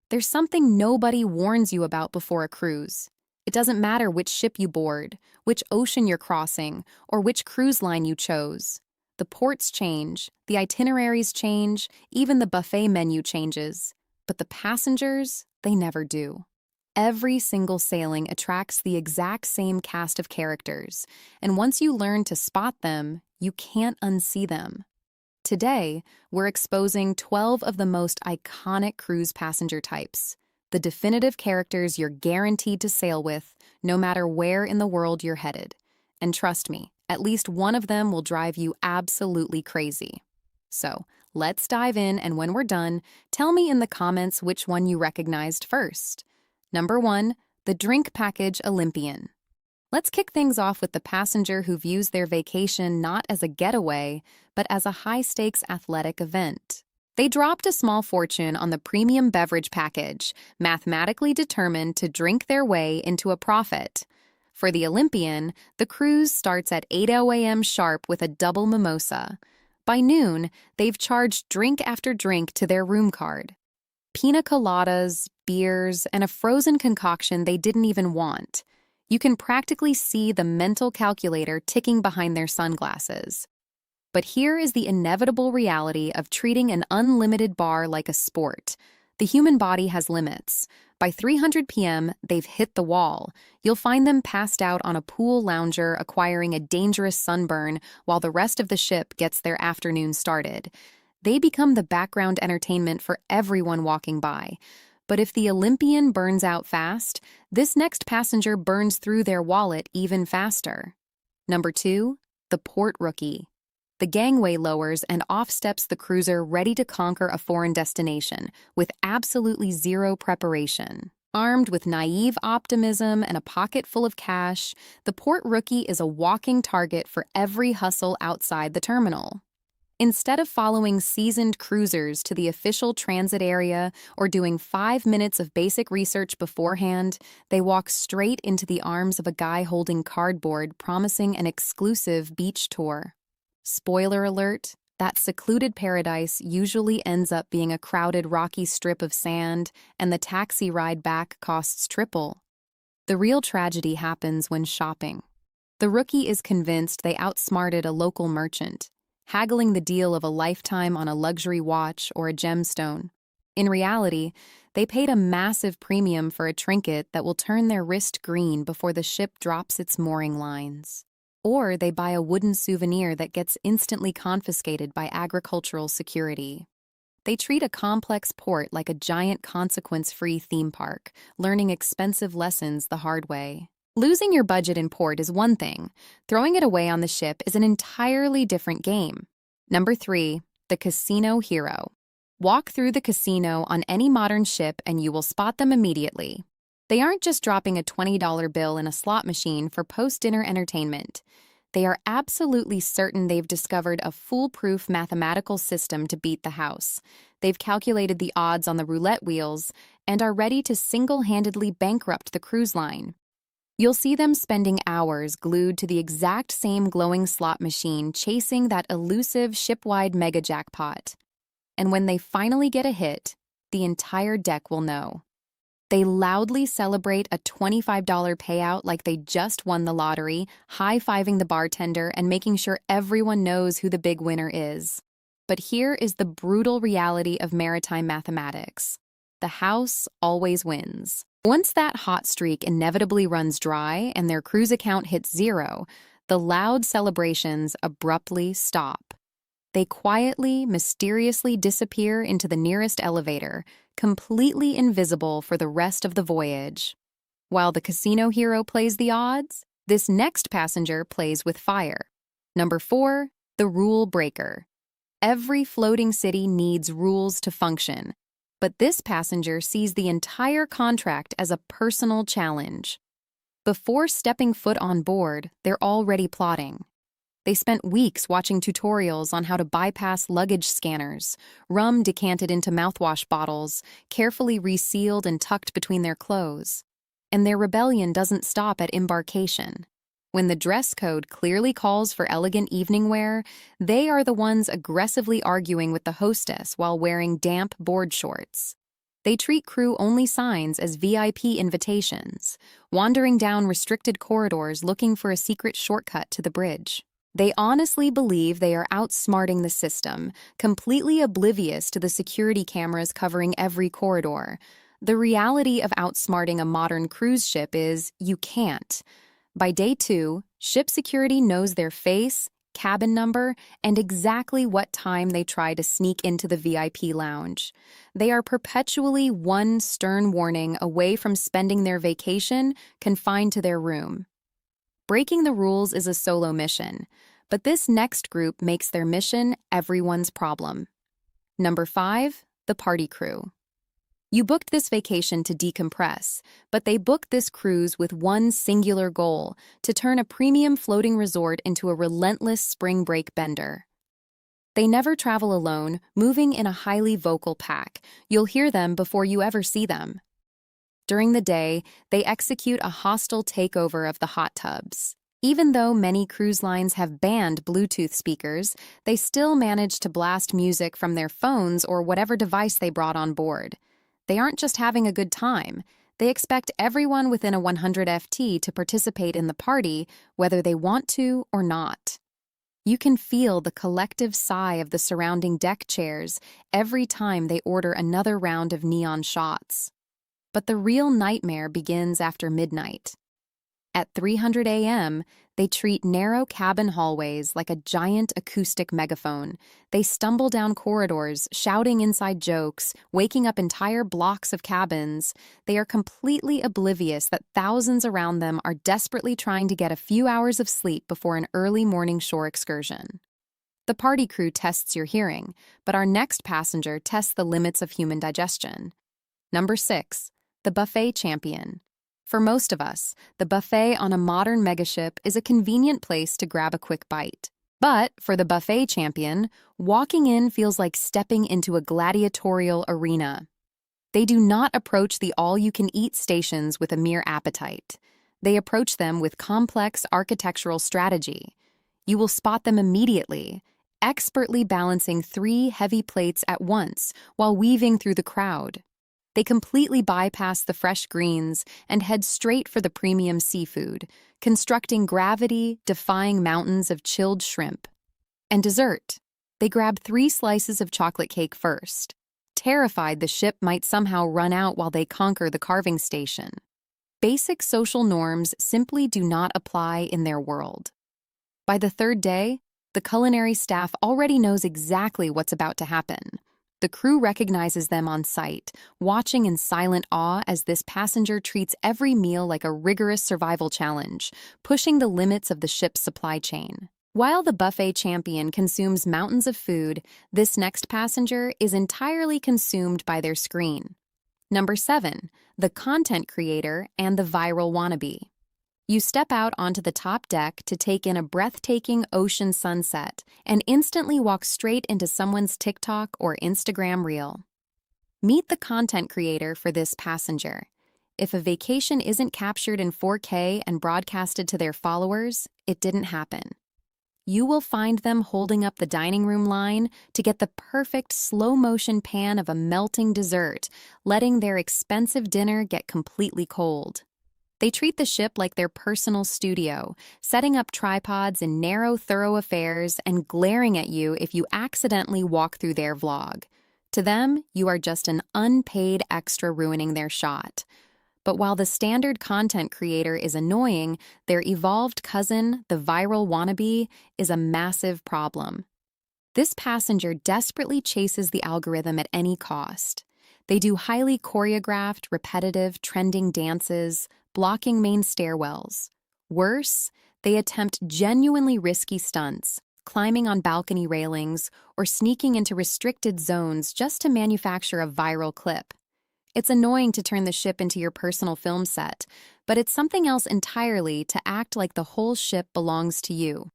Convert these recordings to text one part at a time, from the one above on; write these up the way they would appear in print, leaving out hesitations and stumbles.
There's something nobody warns you about before a cruise. It doesn't matter which ship you board, which ocean you're crossing, or which cruise line you chose. The ports change, the itineraries change, even the buffet menu changes. But the passengers, they never do. Every single sailing attracts the exact same cast of characters, and once you learn to spot them, you can't unsee them. Today, we're exposing 12 of the most iconic cruise passenger types, the definitive characters you're guaranteed to sail with, no matter where in the world you're headed. And trust me, at least one of them will drive you absolutely crazy. So, let's dive in, and when we're done, tell me in the comments which one you recognized first. Number 1, the Drink Package Olympian. Let's kick things off with the passenger who views their vacation not as a getaway, but as a high-stakes athletic event. They dropped a small fortune on the premium beverage package, mathematically determined to drink their way into a profit. For the Olympian, the cruise starts at 8 a.m. sharp with a double mimosa. By noon, they've charged drink after drink to their room card. Pina coladas, beers, and a frozen concoction they didn't even want. You can practically see the mental calculator ticking behind their sunglasses. But here is the inevitable reality of treating an unlimited bar like a sport. The human body has limits. By 300 p.m., they've hit the wall. You'll find them passed out on a pool lounger acquiring a dangerous sunburn while the rest of the ship gets their afternoon started. They become the background entertainment for everyone walking by. But if the Olympian burns out fast, this next passenger burns through their wallet even faster. Number 2, the Port Rookie. The gangway lowers and off steps the cruiser ready to conquer a foreign destination with absolutely zero preparation. Armed with naive optimism and a pocket full of cash, the Port Rookie is a walking target for every hustle outside the terminal. Instead of following seasoned cruisers to the official transit area or doing 5 minutes of basic research beforehand, they walk straight into the arms of a guy holding cardboard promising an exclusive beach tour. Spoiler alert, that secluded paradise usually ends up being a crowded rocky strip of sand, and the taxi ride back costs triple. The real tragedy happens when shopping. The rookie is convinced they outsmarted a local merchant, haggling the deal of a lifetime on a luxury watch or a gemstone. In reality, they paid a massive premium for a trinket that will turn their wrist green before the ship drops its mooring lines. Or they buy a wooden souvenir that gets instantly confiscated by agricultural security. They treat a complex port like a giant consequence-free theme park, learning expensive lessons the hard way. Losing your budget in port is one thing. Throwing it away on the ship is an entirely different game. Number 3, the Casino Hero. Walk through the casino on any modern ship and you will spot them immediately. They aren't just dropping a $20 bill in a slot machine for post-dinner entertainment. They are absolutely certain they've discovered a foolproof mathematical system to beat the house. They've calculated the odds on the roulette wheels and are ready to single-handedly bankrupt the cruise line. You'll see them spending hours glued to the exact same glowing slot machine chasing that elusive ship-wide mega jackpot. And when they finally get a hit, the entire deck will know. They loudly celebrate a $25 payout like they just won the lottery, high-fiving the bartender and making sure everyone knows who the big winner is. But here is the brutal reality of maritime mathematics. The house always wins. Once that hot streak inevitably runs dry and their cruise account hits zero, the loud celebrations abruptly stop. They quietly, mysteriously disappear into the nearest elevator, completely invisible for the rest of the voyage. While the casino hero plays the odds, this next passenger plays with fire. Number 4, the rule breaker. Every floating city needs rules to function, but this passenger sees the entire contract as a personal challenge. Before stepping foot on board, they're already plotting. They spent weeks watching tutorials on how to bypass luggage scanners, rum decanted into mouthwash bottles, carefully resealed and tucked between their clothes. And their rebellion doesn't stop at embarkation. When the dress code clearly calls for elegant evening wear, they are the ones aggressively arguing with the hostess while wearing damp board shorts. They treat crew-only signs as VIP invitations, wandering down restricted corridors looking for a secret shortcut to the bridge. They honestly believe they are outsmarting the system, completely oblivious to the security cameras covering every corridor. The reality of outsmarting a modern cruise ship is you can't. By day 2, ship security knows their face, cabin number, and exactly what time they try to sneak into the VIP lounge. They are perpetually one stern warning away from spending their vacation confined to their room. Breaking the rules is a solo mission, but this next group makes their mission everyone's problem. Number 5, the party crew. You booked this vacation to decompress, but they booked this cruise with one singular goal: to turn a premium floating resort into a relentless spring break bender. They never travel alone, moving in a highly vocal pack. You'll hear them before you ever see them. During the day, they execute a hostile takeover of the hot tubs. Even though many cruise lines have banned Bluetooth speakers, they still manage to blast music from their phones or whatever device they brought on board. They aren't just having a good time. They expect everyone within a 100 FT to participate in the party, whether they want to or not. You can feel the collective sigh of the surrounding deck chairs every time they order another round of neon shots. But the real nightmare begins after midnight. At 300 a.m., they treat narrow cabin hallways like a giant acoustic megaphone. They stumble down corridors, shouting inside jokes, waking up entire blocks of cabins. They are completely oblivious that thousands around them are desperately trying to get a few hours of sleep before an early morning shore excursion. The party crew tests your hearing, but our next passenger tests the limits of human digestion. Number 6, the buffet champion. For most of us, the buffet on a modern megaship is a convenient place to grab a quick bite. But for the buffet champion, walking in feels like stepping into a gladiatorial arena. They do not approach the all-you-can-eat stations with a mere appetite. They approach them with complex architectural strategy. You will spot them immediately, expertly balancing 3 heavy plates at once while weaving through the crowd. They completely bypass the fresh greens and head straight for the premium seafood, constructing gravity-defying mountains of chilled shrimp. And dessert. They grab 3 slices of chocolate cake first, terrified the ship might somehow run out while they conquer the carving station. Basic social norms simply do not apply in their world. By the 3rd day, the culinary staff already knows exactly what's about to happen. The crew recognizes them on sight, watching in silent awe as this passenger treats every meal like a rigorous survival challenge, pushing the limits of the ship's supply chain. While the buffet champion consumes mountains of food, this next passenger is entirely consumed by their screen. Number 7, the content creator and the viral wannabe. You step out onto the top deck to take in a breathtaking ocean sunset and instantly walk straight into someone's TikTok or Instagram reel. Meet the content creator for this passenger. If a vacation isn't captured in 4K and broadcasted to their followers, it didn't happen. You will find them holding up the dining room line to get the perfect slow-motion pan of a melting dessert, letting their expensive dinner get completely cold. They treat the ship like their personal studio, setting up tripods in narrow thoroughfares and glaring at you if you accidentally walk through their vlog. To them, you are just an unpaid extra ruining their shot. But while the standard content creator is annoying, their evolved cousin, the viral wannabe, is a massive problem. This passenger desperately chases the algorithm at any cost. They do highly choreographed, repetitive, trending dances, blocking main stairwells. Worse, they attempt genuinely risky stunts, climbing on balcony railings or sneaking into restricted zones just to manufacture a viral clip. It's annoying to turn the ship into your personal film set, but it's something else entirely to act like the whole ship belongs to you.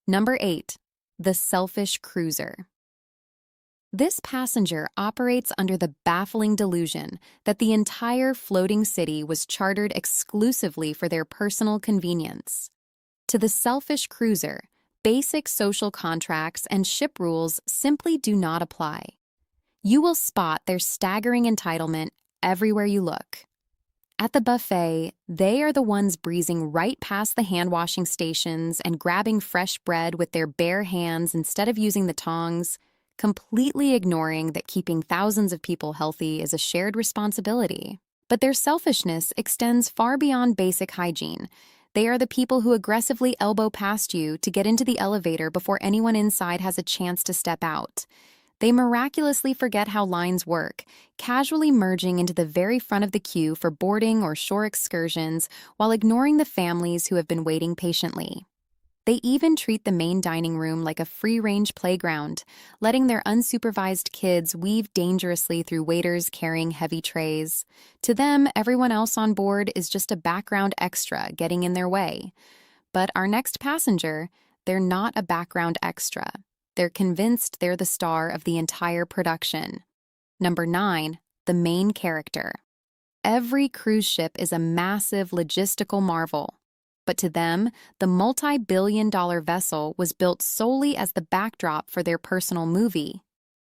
Number 8, the selfish cruiser. This passenger operates under the baffling delusion that the entire floating city was chartered exclusively for their personal convenience. To the selfish cruiser, basic social contracts and ship rules simply do not apply. You will spot their staggering entitlement everywhere you look. At the buffet, they are the ones breezing right past the hand-washing stations and grabbing fresh bread with their bare hands instead of using the tongs, completely ignoring that keeping thousands of people healthy is a shared responsibility. But their selfishness extends far beyond basic hygiene. They are the people who aggressively elbow past you to get into the elevator before anyone inside has a chance to step out. They miraculously forget how lines work, casually merging into the very front of the queue for boarding or shore excursions while ignoring the families who have been waiting patiently. They even treat the main dining room like a free-range playground, letting their unsupervised kids weave dangerously through waiters carrying heavy trays. To them, everyone else on board is just a background extra getting in their way. But our next passenger, they're not a background extra. They're convinced they're the star of the entire production. Number 9, the main character. Every cruise ship is a massive logistical marvel. But to them, the multi-billion-dollar vessel was built solely as the backdrop for their personal movie.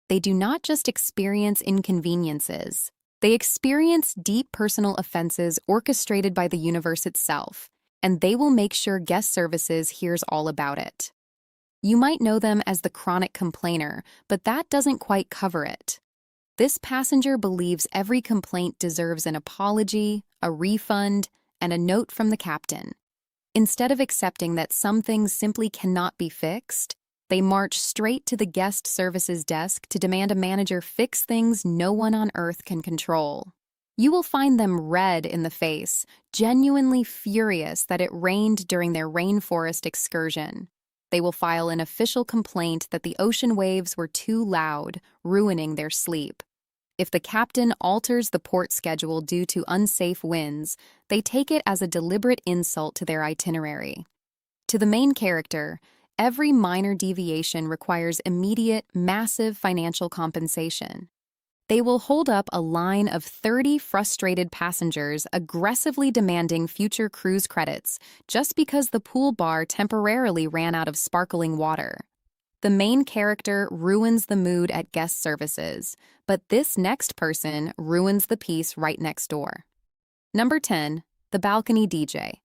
They do not just experience inconveniences. They experience deep personal offenses orchestrated by the universe itself, and they will make sure guest services hears all about it. You might know them as the chronic complainer, but that doesn't quite cover it. This passenger believes every complaint deserves an apology, a refund, and a note from the captain. Instead of accepting that some things simply cannot be fixed, they march straight to the guest services desk to demand a manager fix things no one on Earth can control. You will find them red in the face, genuinely furious that it rained during their rainforest excursion. They will file an official complaint that the ocean waves were too loud, ruining their sleep. If the captain alters the port schedule due to unsafe winds, they take it as a deliberate insult to their itinerary. To the main character, every minor deviation requires immediate, massive financial compensation. They will hold up a line of 30 frustrated passengers aggressively demanding future cruise credits just because the pool bar temporarily ran out of sparkling water. The main character ruins the mood at guest services, but this next person ruins the peace right next door. Number 10, the balcony DJ.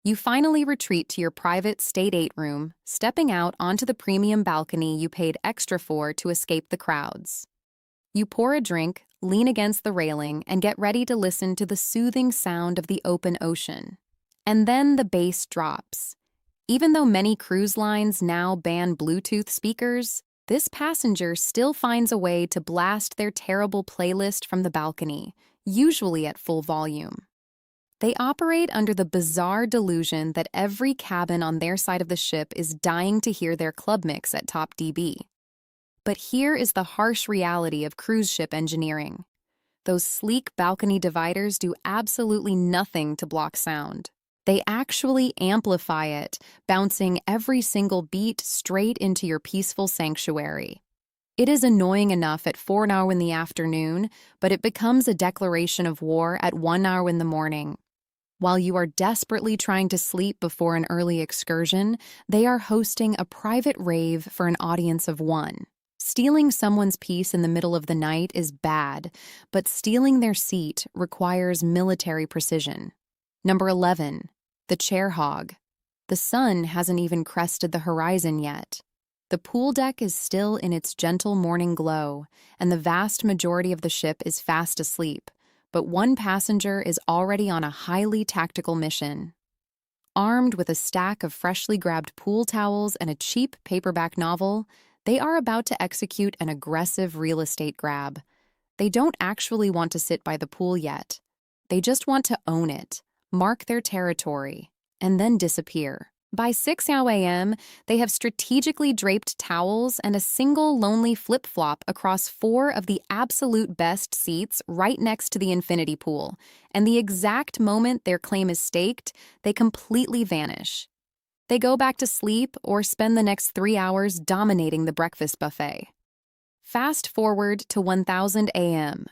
You finally retreat to your private State 8 room, stepping out onto the premium balcony you paid extra for to escape the crowds. You pour a drink, lean against the railing, and get ready to listen to the soothing sound of the open ocean. And then the bass drops. Even though many cruise lines now ban Bluetooth speakers, this passenger still finds a way to blast their terrible playlist from the balcony, usually at full volume. They operate under the bizarre delusion that every cabin on their side of the ship is dying to hear their club mix at top dB. But here is the harsh reality of cruise ship engineering. Those sleek balcony dividers do absolutely nothing to block sound. They actually amplify it, bouncing every single beat straight into your peaceful sanctuary. It is annoying enough at 4 hours in the afternoon, but it becomes a declaration of war at 1 hour in the morning. While you are desperately trying to sleep before an early excursion, they are hosting a private rave for an audience of 1. Stealing someone's peace in the middle of the night is bad, but stealing their seat requires military precision. Number 11, the chair hog. The sun hasn't even crested the horizon yet. The pool deck is still in its gentle morning glow, and the vast majority of the ship is fast asleep, but one passenger is already on a highly tactical mission. Armed with a stack of freshly grabbed pool towels and a cheap paperback novel, they are about to execute an aggressive real estate grab. They don't actually want to sit by the pool yet. They just want to own it, mark their territory, and then disappear. By 6 a.m., they have strategically draped towels and a single lonely flip-flop across 4 of the absolute best seats right next to the infinity pool, and the exact moment their claim is staked, they completely vanish. They go back to sleep or spend the next 3 hours dominating the breakfast buffet. Fast forward to 1000 a.m.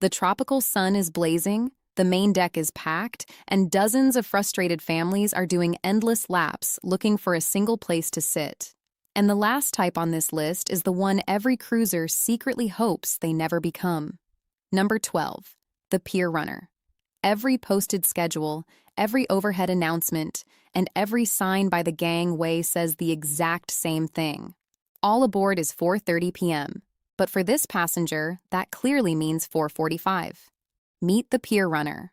The tropical sun is blazing, the main deck is packed, and dozens of frustrated families are doing endless laps looking for a single place to sit. And the last type on this list is the one every cruiser secretly hopes they never become. Number 12, the pier runner. Every posted schedule, every overhead announcement, and every sign by the gangway says the exact same thing. All aboard is 4:30 p.m., but for this passenger, that clearly means 4:45. Meet the pier runner.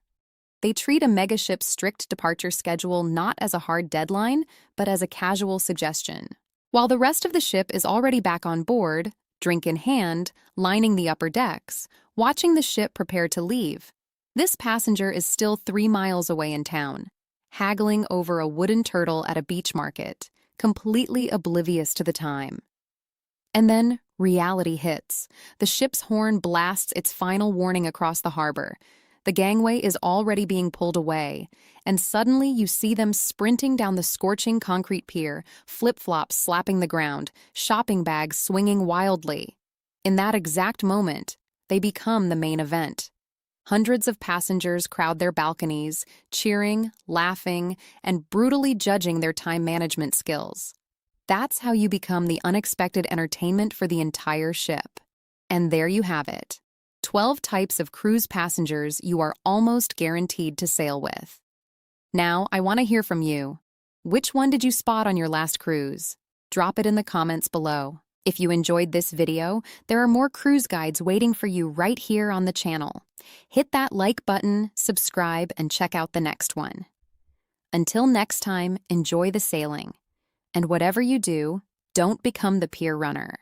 They treat a megaship's strict departure schedule not as a hard deadline, but as a casual suggestion. While the rest of the ship is already back on board, drink in hand, lining the upper decks, watching the ship prepare to leave, this passenger is still 3 miles away in town, haggling over a wooden turtle at a beach market, completely oblivious to the time. And then reality hits. The ship's horn blasts its final warning across the harbor. The gangway is already being pulled away, and suddenly you see them sprinting down the scorching concrete pier, flip-flops slapping the ground, shopping bags swinging wildly. In that exact moment, they become the main event. Hundreds of passengers crowd their balconies, cheering, laughing, and brutally judging their time management skills. That's how you become the unexpected entertainment for the entire ship. And there you have it. 12 types of cruise passengers you are almost guaranteed to sail with. Now, I want to hear from you. Which one did you spot on your last cruise? Drop it in the comments below. If you enjoyed this video, there are more cruise guides waiting for you right here on the channel. Hit that like button, subscribe, and check out the next one. Until next time, enjoy the sailing. And whatever you do, don't become the pier runner.